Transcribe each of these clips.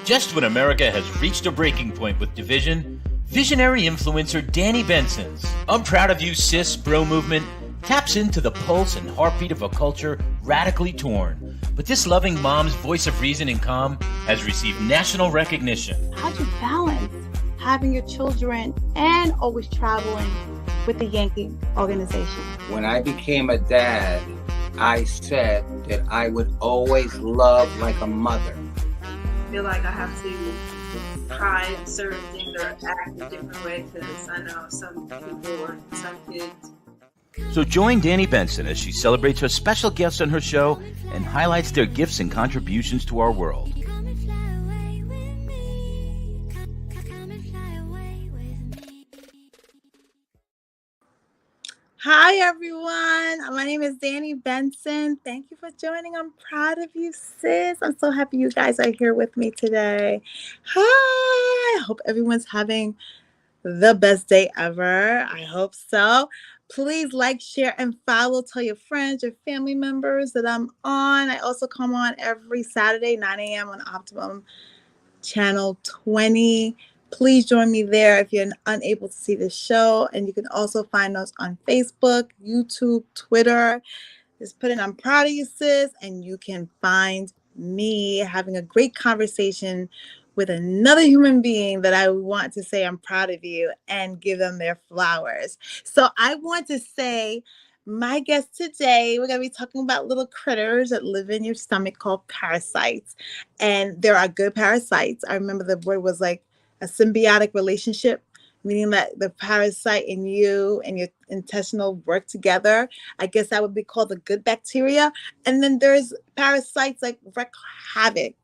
Just when America has reached a breaking point with division, visionary influencer Danni Benson's I'm Proud of You Sis bro movement taps into the pulse and heartbeat of a culture radically torn. But this loving mom's voice of reason and calm has received national recognition. How do you balance having your children and always traveling with the Yankee organization? When I became a dad, I said that I would always love like a mother. I feel like I have to hide certain things or act a different way because I know some people or some kids. So join Danni Benson as she celebrates her special guests on her show and highlights their gifts and contributions to our world. Hi, everyone. My name is Danni Benson. Thank you for joining. I'm proud of you, sis. I'm so happy you guys are here with me today. Hi. I hope everyone's having the best day ever. I hope so. Please like, share, and follow. Tell your friends, your family members that I'm on. I also come on every Saturday, 9 a.m. on Optimum Channel 20. Please join me there if you're unable to see the show. And you can also find us on Facebook, YouTube, Twitter. Just put in I'm Proud of You Sis, and you can find me having a great conversation with another human being that I want to say I'm proud of you and give them their flowers. So I want to say my guest today, we're going to be talking about little critters that live in your stomach called parasites. And there are good parasites. I remember the word was like a symbiotic relationship, meaning that the parasite in you and your intestinal work together. I guess that would be called the good bacteria. And then there's parasites like wreak havoc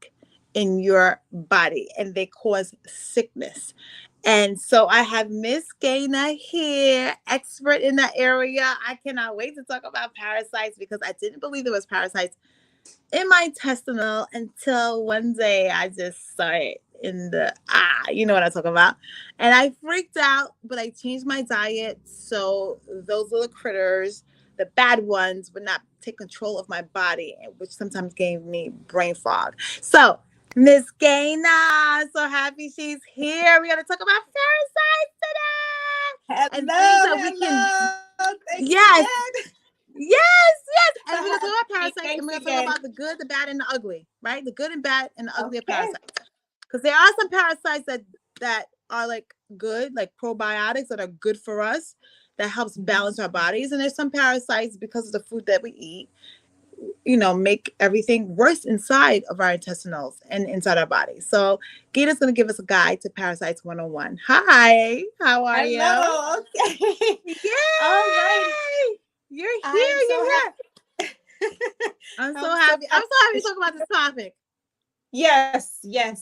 in your body and they cause sickness. And so I have Miss Gayna here, expert in that area. I cannot wait to talk about parasites because I didn't believe there was parasites in my intestinal until one day I just saw it in the, you know what I'm talking about. And I freaked out, but I changed my diet. So those little critters, the bad ones, would not take control of my body, which sometimes gave me brain fog. So Miss Gayna, so happy she's here. We're going to talk about parasites today. And things that we can. Yes. Yes. And we're going to talk about parasites, and we're going to talk about the good, the bad, and the ugly, right? The good and bad and the ugly of parasites. Because there are some parasites that are like good, like probiotics that are good for us, that helps balance our bodies. And there's some parasites, because of the food that we eat, make everything worse inside of our intestinals and inside our body. So Gayna's going to give us a guide to Parasites 101. Hi, how are you? Hello. Okay. Yay! All right. You're here. I'm so happy. I'm so happy to talk about this topic. Yes,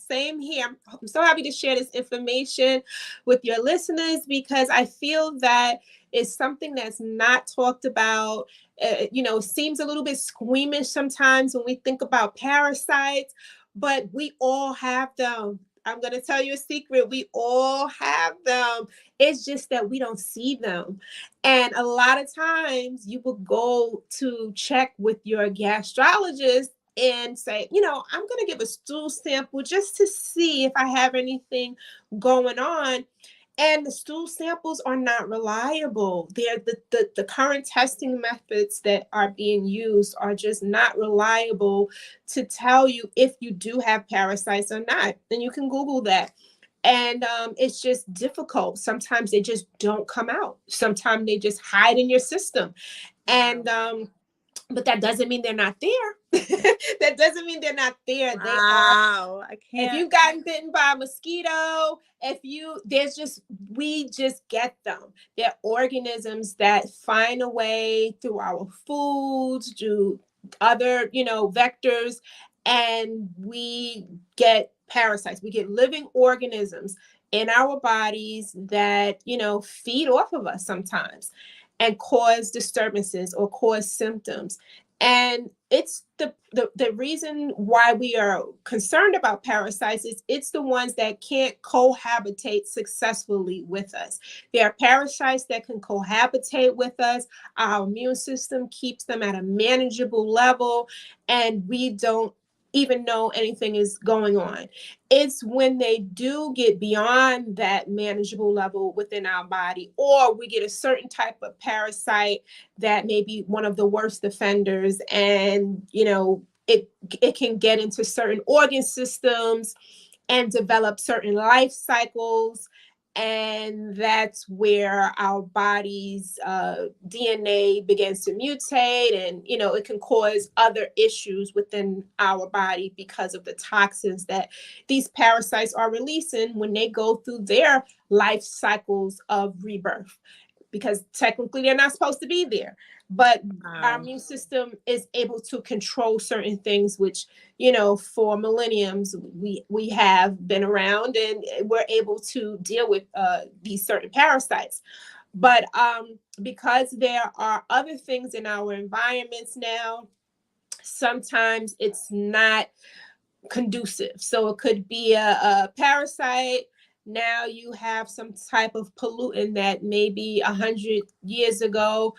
same here. I'm so happy to share this information with your listeners because I feel that it's something that's not talked about. It seems a little bit squeamish sometimes when we think about parasites, but we all have them. I'm going to tell you a secret. We all have them. It's just that we don't see them. And a lot of times you will go to check with your gastrologist and say, I'm going to give a stool sample just to see if I have anything going on. And the stool samples are not reliable. They're the current testing methods that are being used are just not reliable to tell you if you do have parasites or not. And you can Google that. And it's just difficult. Sometimes they just don't come out. Sometimes they just hide in your system. And but that doesn't mean they're not there. That doesn't mean they're not there. Wow, They are. I can't. If you've gotten bitten by a mosquito, we just get them. They're organisms that find a way through our foods, through other, vectors, and we get parasites. We get living organisms in our bodies that, feed off of us sometimes and cause disturbances or cause symptoms. And it's the reason why we are concerned about parasites is it's the ones that can't cohabitate successfully with us. There are parasites that can cohabitate with us. Our immune system keeps them at a manageable level, and we don't even know anything is going on. It's when they do get beyond that manageable level within our body, or we get a certain type of parasite that may be one of the worst offenders, and it can get into certain organ systems and develop certain life cycles. And that's where our body's DNA begins to mutate, and it can cause other issues within our body because of the toxins that these parasites are releasing when they go through their life cycles of rebirth, because technically they're not supposed to be there. But our immune system is able to control certain things, which, for millenniums, we have been around, and we're able to deal with these certain parasites. But because there are other things in our environments now, sometimes it's not conducive. So it could be a parasite. Now you have some type of pollutant that maybe 100 years ago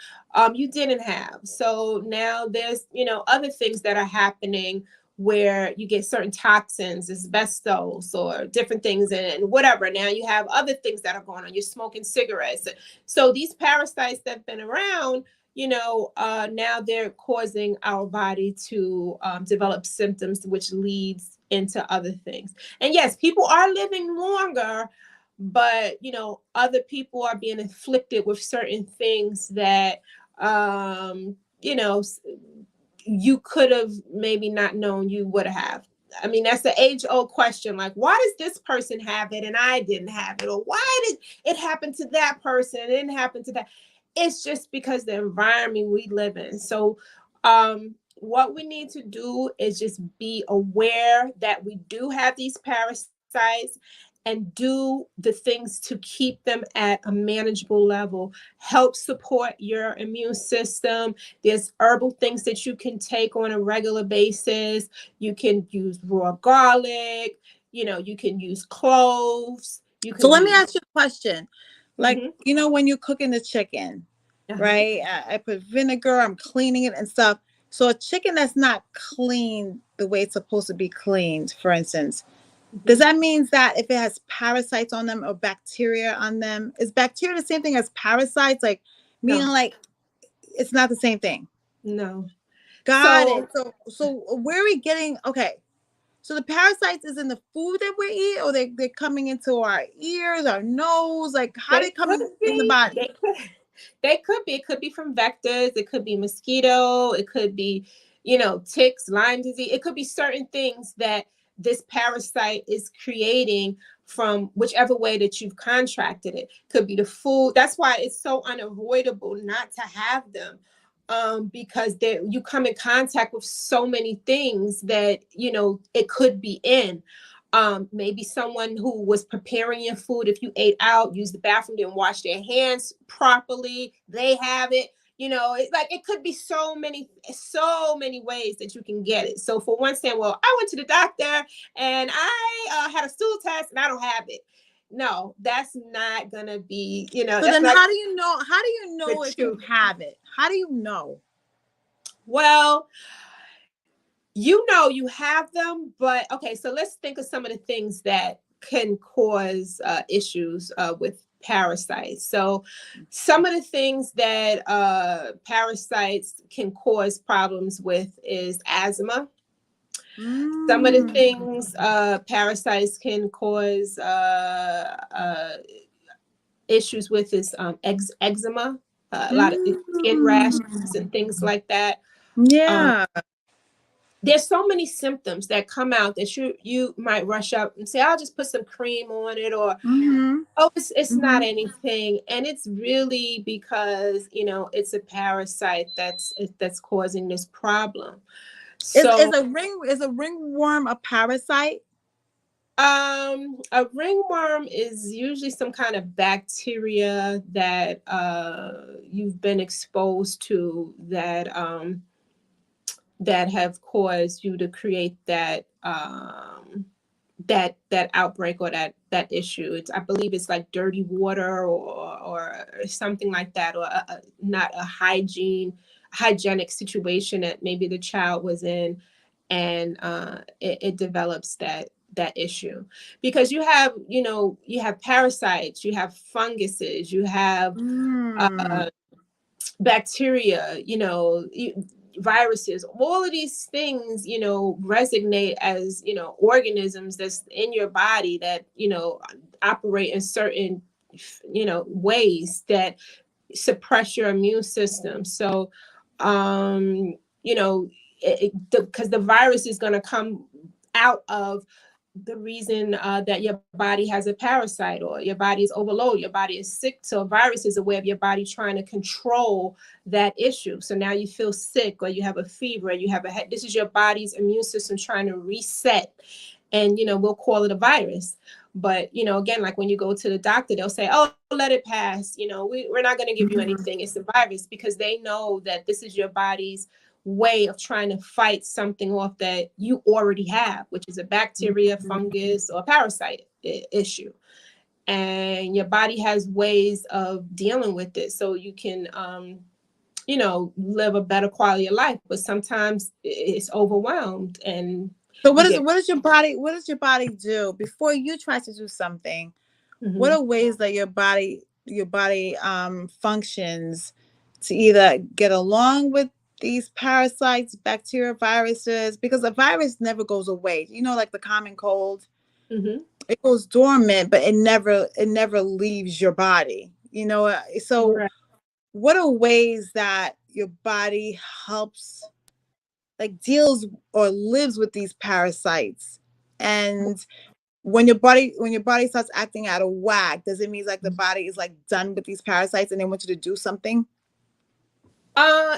you didn't have. So now there's other things that are happening where you get certain toxins, asbestos, or different things, and whatever. Now you have other things that are going on. You're smoking cigarettes. So these parasites that have been around, now they're causing our body to develop symptoms, which leads into other things. And yes, people are living longer, but other people are being afflicted with certain things that you could have maybe not known you would have. I mean, that's the age-old question. Like, why does this person have it and I didn't have it? Or why did it happen to that person and it didn't happen to that? It's just because the environment we live in. So what we need to do is just be aware that we do have these parasites, and do the things to keep them at a manageable level. Help support your immune system. There's herbal things that you can take on a regular basis. You can use raw garlic. You can use cloves. So let me ask you a question. Like, when you're cooking the chicken, right? I put vinegar, I'm cleaning it and stuff. So a chicken that's not cleaned the way it's supposed to be cleaned, for instance, does that mean that if it has parasites on them or bacteria on them, is bacteria the same thing as parasites? Like, meaning like it's not the same thing? No. Got it. So where are we getting? Okay. So the parasites is in the food that we eat, or they're coming into our ears, our nose? Like, how they come in the body? They could be. It could be from vectors. It could be mosquito. It could be, ticks, Lyme disease. It could be certain things that this parasite is creating from whichever way that you've contracted it. Could be the food. That's why it's so unavoidable not to have them. Because you come in contact with so many things that, it could be in. Maybe someone who was preparing your food, if you ate out, used the bathroom, didn't wash their hands properly, they have it. It could be so many ways that you can get it. So for one saying, well, I went to the doctor and I had a stool test and I don't have it. No, that's not gonna be, So then how do you know? How do you know if you have it? How do you know? Well, you have them, but okay, so let's think of some of the things that can cause issues with parasites. So some of the things that parasites can cause problems with is asthma. Some of the things parasites can cause issues with is eczema, a lot of skin rashes and things like that. Yeah. There's so many symptoms that come out that you might rush up and say, I'll just put some cream on it, or it's not anything. And it's really because it's a parasite that's causing this problem. So is a ringworm a parasite? A ringworm is usually some kind of bacteria that you've been exposed to that have caused you to create that that outbreak or that issue. I believe it's like dirty water or something like that, or not a hygienic situation that maybe the child was in. and it develops that issue, because you have, you have parasites, you have funguses, you have Mm. bacteria, viruses, all of these things, resonate as, organisms that's in your body that, operate in certain, ways that suppress your immune system. So, because the virus is going to come out of the reason that your body has a parasite, or your body is overloaded, your body is sick. So a virus is a way of your body trying to control that issue. So now you feel sick, or you have a fever, or you have a head. This is your body's immune system trying to reset. And, we'll call it a virus. But, again, like when you go to the doctor, they'll say, oh, let it pass. We're not going to give you anything. It's a virus, because they know that this is your body's way of trying to fight something off that you already have, which is a bacteria, fungus, or parasite issue. And your body has ways of dealing with it so you can, live a better quality of life. But sometimes it's overwhelmed, and So what does your body do before you try to do something? What are ways that your body functions to either get along with these parasites, bacteria, viruses? Because a virus never goes away. Like the common cold, it goes dormant, but it never leaves your body. So Right. what are ways that your body helps, like, deals or lives with these parasites? And when your body starts acting out of whack, does it mean like the body is like done with these parasites and they want you to do something?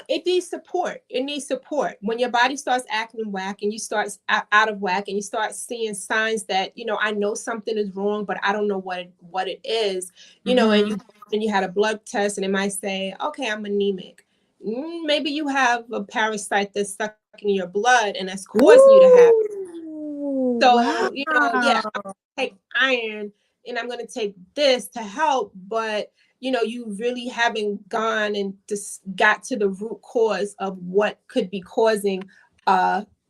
It needs support. It needs support. When your body starts acting whack, and you start out of whack, and you start seeing signs that, I know something is wrong, but I don't know what it is, and you had a blood test, and it might say, okay, I'm anemic. Maybe you have a parasite that's stuck in your blood, and that's causing you to have. Ooh, So, yeah, I'm wow. gonna take iron, and I'm going to take this to help, but you really haven't gone and just got to the root cause of what could be causing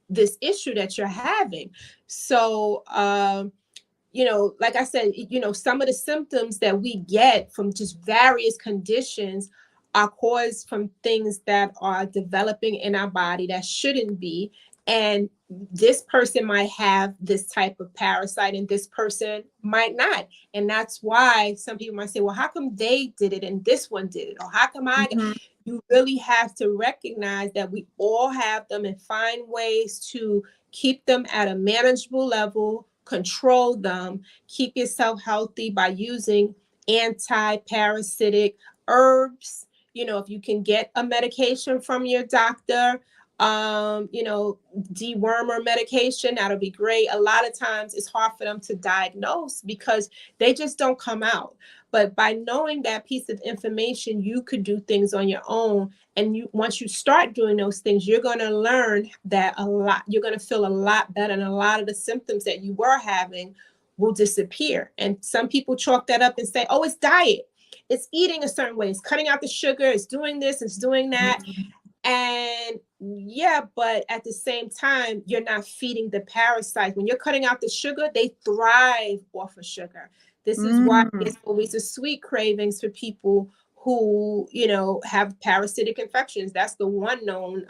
this issue that you're having. So, like I said, some of the symptoms that we get from just various conditions are caused from things that are developing in our body that shouldn't be. And this person might have this type of parasite, and this person might not. And that's why some people might say, well, how come they did it and this one did it? Or how come I? You really have to recognize that we all have them, and find ways to keep them at a manageable level, control them, keep yourself healthy by using anti-parasitic herbs. If you can get a medication from your doctor, dewormer medication, that'll be great. A lot of times it's hard for them to diagnose because they just don't come out. But by knowing that piece of information, you could do things on your own. And once you start doing those things, you're going to learn that you're going to feel a lot better. And a lot of the symptoms that you were having will disappear. And some people chalk that up and say, oh, it's diet. It's eating a certain way. It's cutting out the sugar. It's doing this. It's doing that. And yeah, but at the same time, you're not feeding the parasites. When you're cutting out the sugar, they thrive off of sugar. This is why there's always a sweet cravings for people who, have parasitic infections. That's the one known,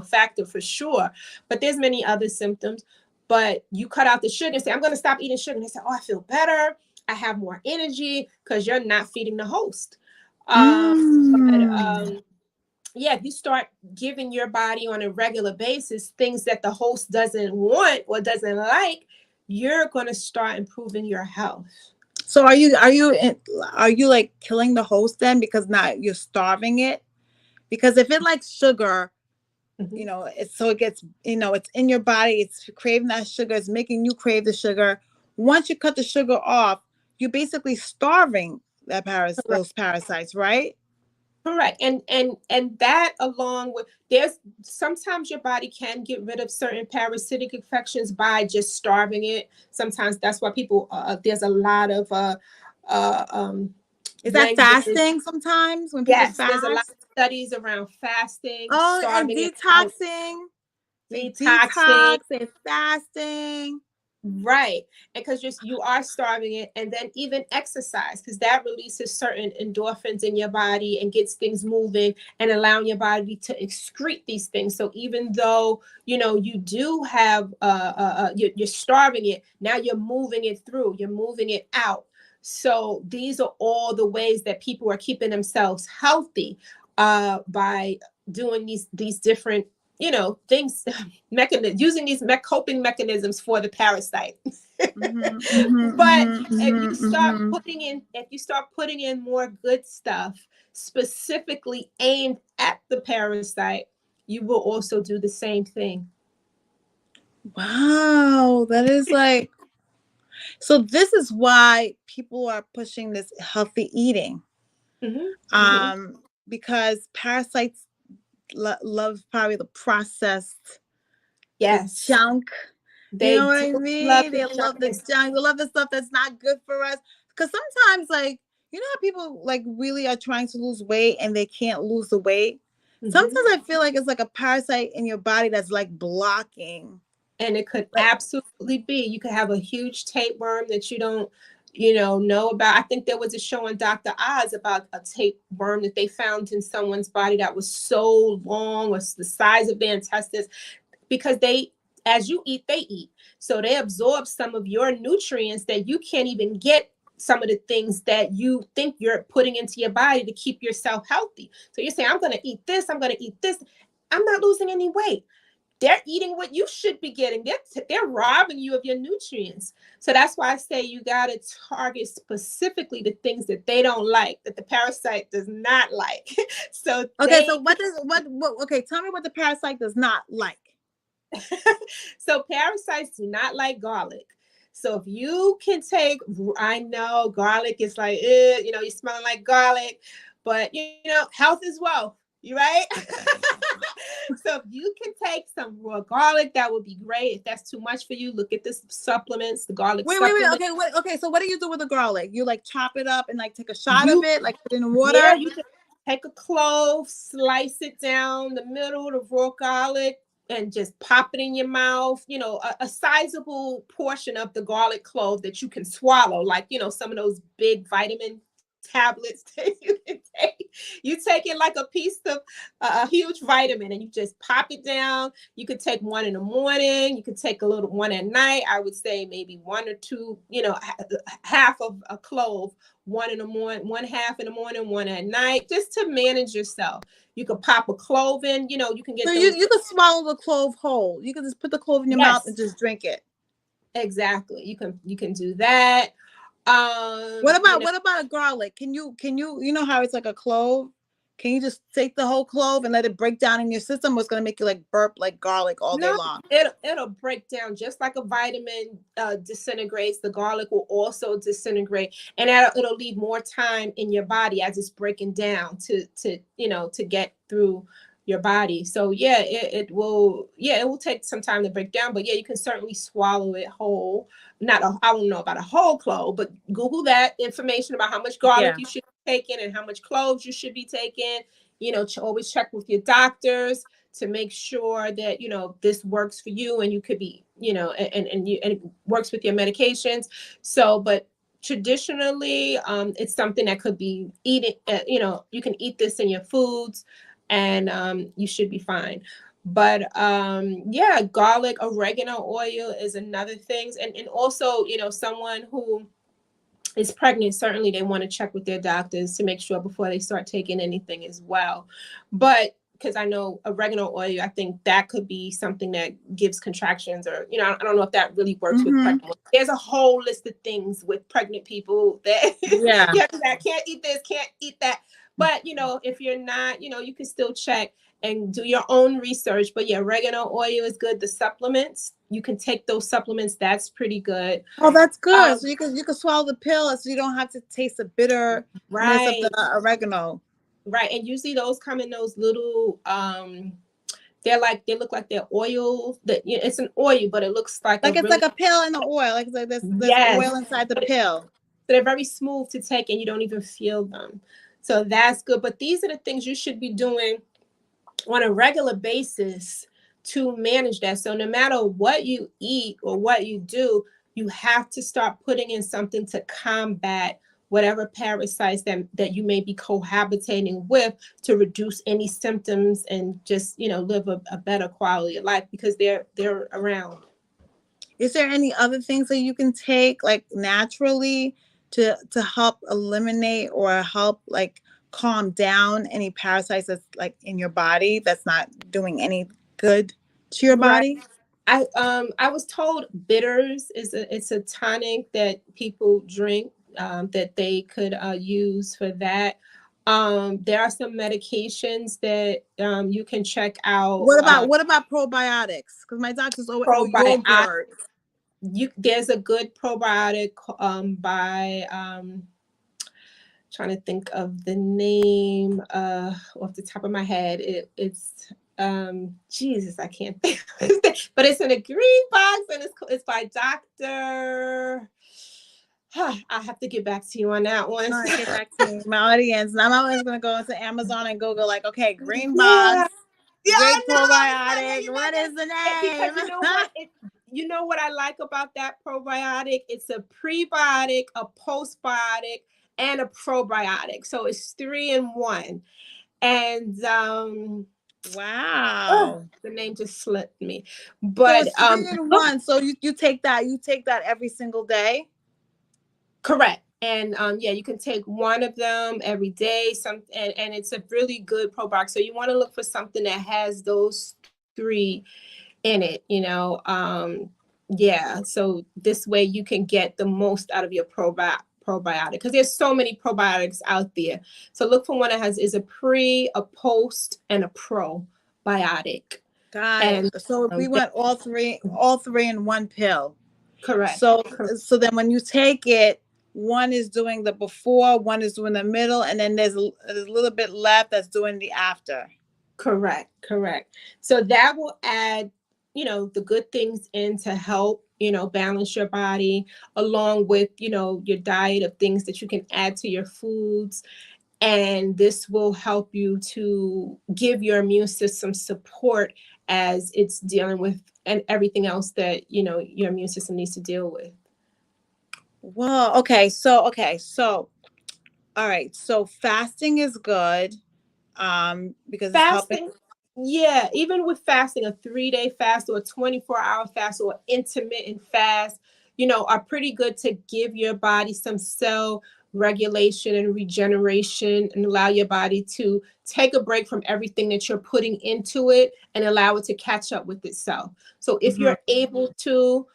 factor for sure. But there's many other symptoms. But you cut out the sugar and say, I'm going to stop eating sugar. And they say, oh, I feel better. I have more energy, because you're not feeding the host. Yeah, if you start giving your body on a regular basis things that the host doesn't want or doesn't like, you're going to start improving your health. So are you like killing the host then, because now you're starving it? Because if it likes sugar, it gets, it's in your body, it's craving that sugar, it's making you crave the sugar. Once you cut the sugar off, you're basically starving those parasites, right? Correct. And that, along with, there's sometimes your body can get rid of certain parasitic infections by just starving it. Sometimes that's why people, there's a lot of is that fasting sometimes when people fast? There's a lot of studies around fasting, and starving detoxing. They detoxing. detox, they're fasting. Right. And because you are starving it, and then even exercise, because that releases certain endorphins in your body and gets things moving and allowing your body to excrete these things. So even though, you do have, you're starving it, now you're moving it through, you're moving it out. So these are all the ways that people are keeping themselves healthy by doing these different things, using these coping mechanisms for the parasite. But if you start putting in more good stuff specifically aimed at the parasite, you will also do the same thing. Wow, that is like, so this is why people are pushing this healthy eating. Because parasites love probably the processed, the junk. You know what I mean? They love the junk. They love the stuff that's not good for us. Because sometimes, like, how people like really are trying to lose weight and they can't lose the weight. Sometimes I feel like it's like a parasite in your body that's like blocking. And it could absolutely be. You could have a huge tapeworm that you don't, know about. I think there was a show on Dr. Oz about a tapeworm that they found in someone's body that was so long, was the size of their intestines, because as you eat, they eat. So they absorb some of your nutrients that you can't even get some of the things that you think you're putting into your body to keep yourself healthy. So you're saying, I'm going to eat this, I'm going to eat this. I'm not losing any weight. They're eating what you should be getting. They're robbing you of your nutrients. So that's why I say you got to target specifically the things that they don't like, that the parasite does not like. So okay, so okay, tell me what the parasite does not like. So parasites do not like garlic. So if you can I know garlic is like, you're smelling like garlic, but health is wealth. You right? So if you can take some raw garlic, that would be great. If that's too much for you, look at the supplements, the garlic supplements. Wait. Okay, so what do you do with the garlic? You like chop it up and like take a shot of it, like put it in water? Yeah, you can take a clove, slice it down the middle, the raw garlic, and just pop it in your mouth. A sizable portion of the garlic clove that you can swallow, like some of those big vitamin tablets that you can take. You take it like a piece of a huge vitamin, and you just pop it down. You could take one in the morning, you could take a little one at night. I would say maybe one or two, half of a clove, one in the morning, one half in the morning, one at night, just to manage yourself. You could pop a clove in, you can get. So you could swallow the clove whole. You can just put the clove in your mouth and just drink it. Exactly. You can do that. What about a garlic? Can you how it's like a clove? Can you just take the whole clove and let it break down in your system, or it's gonna make you like burp like garlic all day long? It'll break down just like a vitamin disintegrates. The garlic will also disintegrate, and it'll leave more time in your body as it's breaking down to get through your body. So it will take some time to break down, but you can certainly swallow it whole. I don't know about a whole clove, but Google that information about how much garlic you should be taking and how much cloves you should be taking. Always check with your doctors to make sure that this works for you, and you could be and it works with your medications. So, but traditionally, it's something that could be eating. You can eat this in your foods, and you should be fine. But garlic, oregano oil is another thing. And also, someone who is pregnant, certainly they want to check with their doctors to make sure before they start taking anything as well. But because I know oregano oil, I think that could be something that gives contractions, or I don't know if that really works with pregnant women. There's a whole list of things with pregnant people that can't eat this, can't eat that. But if you're not, you can still check and do your own research. But oregano oil is good. The supplements, you can take those supplements. That's pretty good. Oh, that's good. So you can swallow the pill, so you don't have to taste the bitterness of the oregano. Right. And usually those come in those little they look like they're oil. It's an oil, but it looks like it's like a pill in the oil. Like there's oil inside the pill. So they're very smooth to take, and you don't even feel them. So that's good. But these are the things you should be doing on a regular basis to manage that. So no matter what you eat or what you do, you have to start putting in something to combat whatever parasites that you may be cohabitating with, to reduce any symptoms and just, live a better quality of life, because they're around. Is there any other things that you can take like naturally to help eliminate or help like calm down any parasites that's like in your body that's not doing any good to your Right. body? I was told bitters it's a tonic that people drink, that they could use for that. There are some medications that you can check out. What about probiotics? Because my doctor's always, or Probiotic. yogurt. There's a good probiotic by trying to think of the name off the top of my head. It's Jesus, I can't think of it, but it's in a green box, and it's by Dr. I have to get back to you on that one. All right, get back to me, my audience. And I'm always gonna go into Amazon and Google like, okay, green Yeah. box, Yeah, great I know. probiotic. What is the name? Because you know what? You know what I like about that probiotic? It's a prebiotic, a postbiotic, and a probiotic. So it's 3 in 1. And Wow. the name just slipped me. So But it's 3 in 1. So you take that every single day? correct. And yeah, you can take one of them every day. And it's a really good probiotic. So you want to look for something that has those 3 in it, yeah. So this way you can get the most out of your probiotic, because there's so many probiotics out there. So look for one that is a pre, a post, and a probiotic. Got And it. So we went all three in one pill. correct. So then when you take it, one is doing the before, one is doing the middle, and then there's a little bit left that's doing the after. Correct. So that will add, the good things in to help, balance your body, along with, your diet of things that you can add to your foods. And this will help you to give your immune system support as it's dealing with and everything else that, your immune system needs to deal with. Well, okay. So all right. So fasting is good. Because it's helping. Yeah, even with fasting, a 3-day fast or a 24-hour fast or intermittent fast, are pretty good to give your body some cell regulation and regeneration, and allow your body to take a break from everything that you're putting into it and allow it to catch up with itself. So if you're able to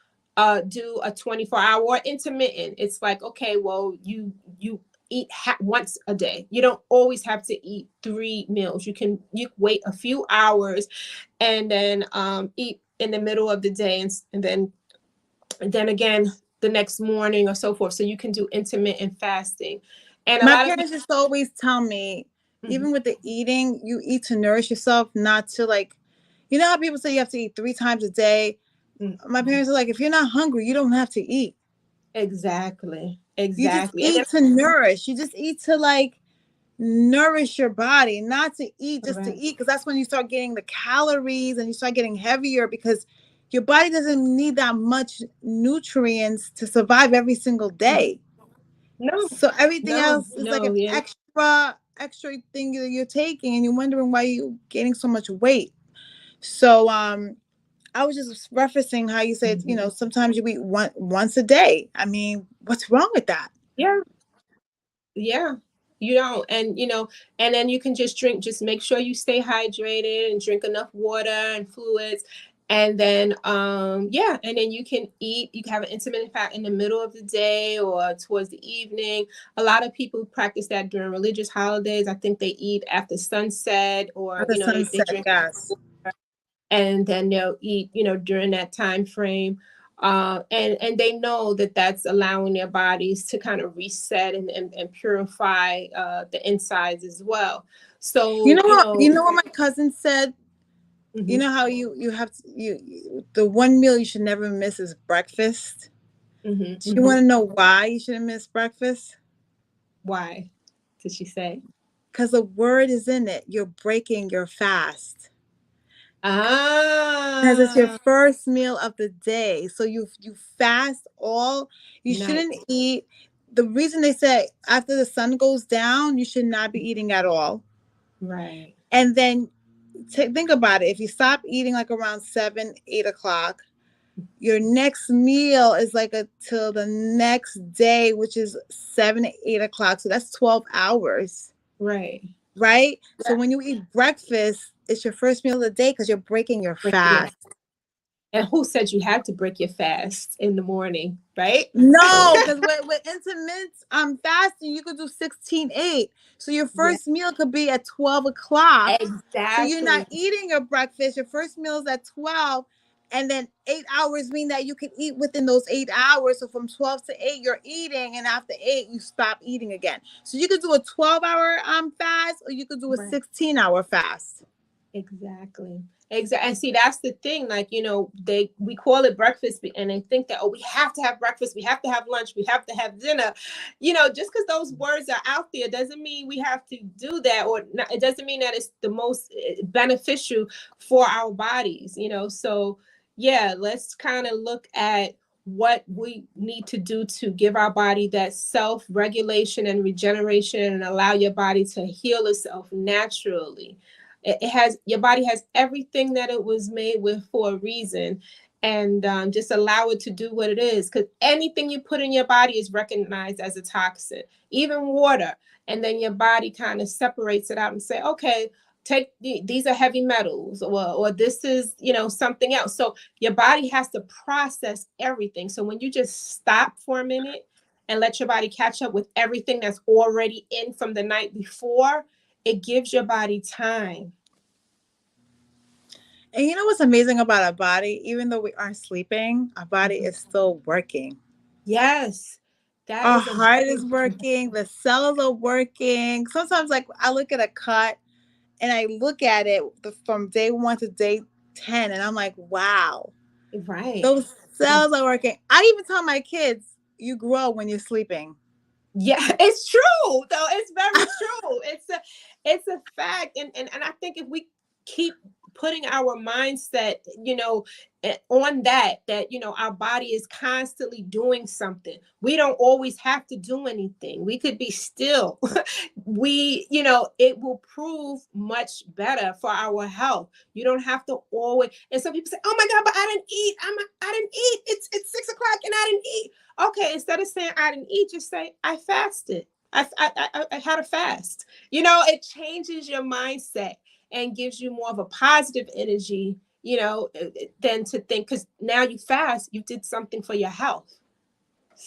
do a 24-hour intermittent, it's like, okay, well, you eat once a day. You don't always have to eat 3 meals. You wait a few hours and then eat in the middle of the day, and then again the next morning or so forth. So you can do intermittent fasting. And my parents just always tell me, even with the eating, you eat to nourish yourself, not to like, how people say you have to eat 3 times a day. My parents are like, if you're not hungry, you don't have to eat. Exactly. You just eat to nourish. You just eat to like nourish your body, not to eat just to eat, because that's when you start getting the calories and you start getting heavier, because your body doesn't need that much nutrients to survive every single day. No. So everything else is like an extra thing that you're taking, and you're wondering why you're gaining so much weight. So I was just referencing how you said, sometimes you eat once a day. I mean, what's wrong with that? Yeah. You don't. And, and then you can just make sure you stay hydrated and drink enough water and fluids. And then, and then you can have an intermittent fast in the middle of the day or towards the evening. A lot of people practice that during religious holidays. I think they eat after sunset, or, they drink water, and then they'll eat, during that time frame. And they know that that's allowing their bodies to kind of reset and purify the insides as well. So you know what my cousin said. You know how you have the one meal you should never miss is breakfast. Do you want to know why you shouldn't miss breakfast? Why did she say? Because the word is in it. You're breaking your fast. Because it's your Ah, first meal of the day. So you fast all. You nice. shouldn't eat. The reason they say after the sun goes down, you should not be eating at all. Right. And then think about it. If you stop eating like around 7, 8 o'clock, your next meal is like till the next day, which is 7, 8 o'clock. So that's 12 hours, Right. right? So Yeah. when you eat breakfast, it's your first meal of the day because you're breaking your Breaking your, fast. and who said you have to break your fast in the morning, right? No, because with intermittent fasting, you could do 16/8. So your Yeah, first meal could be at 12 o'clock. So you're exactly. not eating your breakfast. Your first meal is at 12. And then 8 hours mean that you can eat within those 8 hours. So from 12 to 8, you're eating, and after 8, you stop eating again. So you could do a 12-hour fast, or you could do a Right. 16-hour fast. Exactly. Exactly. And see, that's the thing. Like, we call it breakfast, and they think that, oh, we have to have breakfast, we have to have lunch, we have to have dinner. Just because those words are out there doesn't mean we have to do that, or not, it doesn't mean that it's the most beneficial for our bodies. So yeah, let's kind of look at what we need to do to give our body that self-regulation and regeneration and allow your body to heal itself naturally. It has, your body has everything that it was made with for a reason, and just allow it to do what it is, because anything you put in your body is recognized as a toxin, even water. And then your body kind of separates it out and say, okay, these are heavy metals, or this is something else. So your body has to process everything. So when you just stop for a minute and let your body catch up with everything that's already in from the night before, it gives your body time. And you know what's amazing about our body? Even though we aren't sleeping, our body Mhm. is still working. Yes, that Our is a heart very is working, the cells are working. Sometimes, like, I look at a cut and I look at it from day 1 to day 10, and I'm like, wow, right. those cells are working. I even tell my kids, you grow when you're sleeping. Yeah, it's true though. It's very true. It's a fact. And I think if we keep putting our mindset, on that our body is constantly doing something. We don't always have to do anything. We could be still. It will prove much better for our health. You don't have to always, and some people say, oh my God, but I didn't eat. I didn't eat. It's 6 o'clock and I didn't eat. Okay, instead of saying I didn't eat, just say I fasted. I had a fast. It changes your mindset and gives you more of a positive energy, than to think, because now you fast, you did something for your health.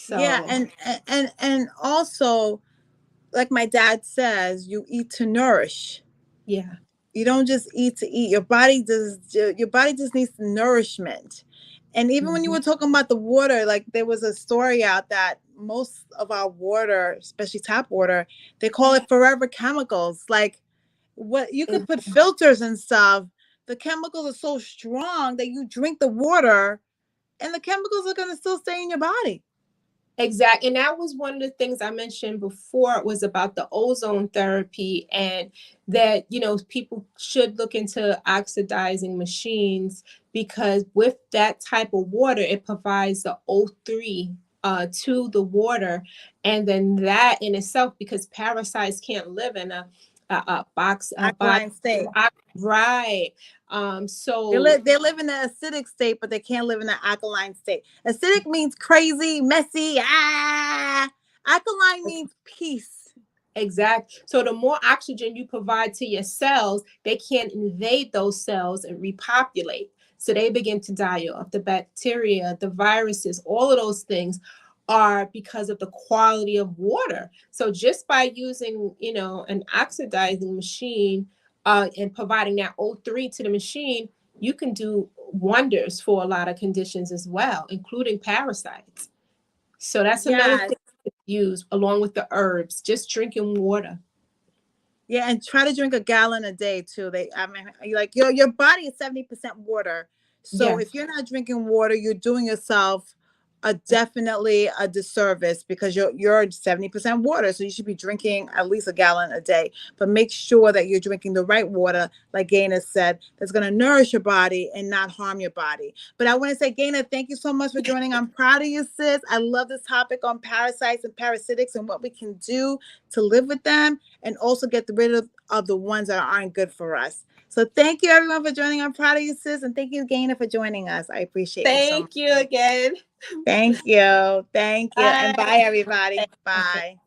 Yeah, So and also, like my dad says, you eat to nourish. yeah. You don't just eat to eat. Your body just needs nourishment. And even when you Mhm. were talking about the water, like there was a story out that most of our water, especially tap water, they call it forever chemicals. Like, what you could put filters and stuff. The chemicals are so strong that you drink the water and the chemicals are going to still stay in your body. Exactly. And that was one of the things I mentioned before. It was about the ozone therapy, and that, people should look into oxidizing machines, because with that type of water, it provides the O3 to the water. And then that in itself, because parasites can't live in a box, a body. Alkaline state. Right. They So live in the acidic state, but they can't live in the alkaline state. Acidic means crazy, messy. Alkaline means peace. exact. So the more oxygen you provide to your cells, they can't invade those cells and repopulate. So they begin to die off. The bacteria, the viruses, all of those things are because of the quality of water. So just by using, an oxidizing machine, and providing that O3 to the machine, you can do wonders for a lot of conditions as well, including parasites. So that's another Yes. thing to use along with the herbs, just drinking water. Yeah, and try to drink a gallon a day too. I mean, like your body is 70% water. So Yeah. if you're not drinking water, you're doing yourself definitely a disservice because you're 70% water, so you should be drinking at least a gallon a day. But make sure that you're drinking the right water, like Gayna said, that's going to nourish your body and not harm your body. But I want to say, Gayna, thank you so much for joining. I'm proud of you, sis. I love this topic on parasites and parasitics and what we can do to live with them and also get rid of the ones that aren't good for us. So thank you, everyone, for joining. I'm proud of you, sis. And thank you, Gayna, for joining us. I appreciate you so much. Thank you again. Thank you. Thank you. And Bye. bye, everybody. Bye.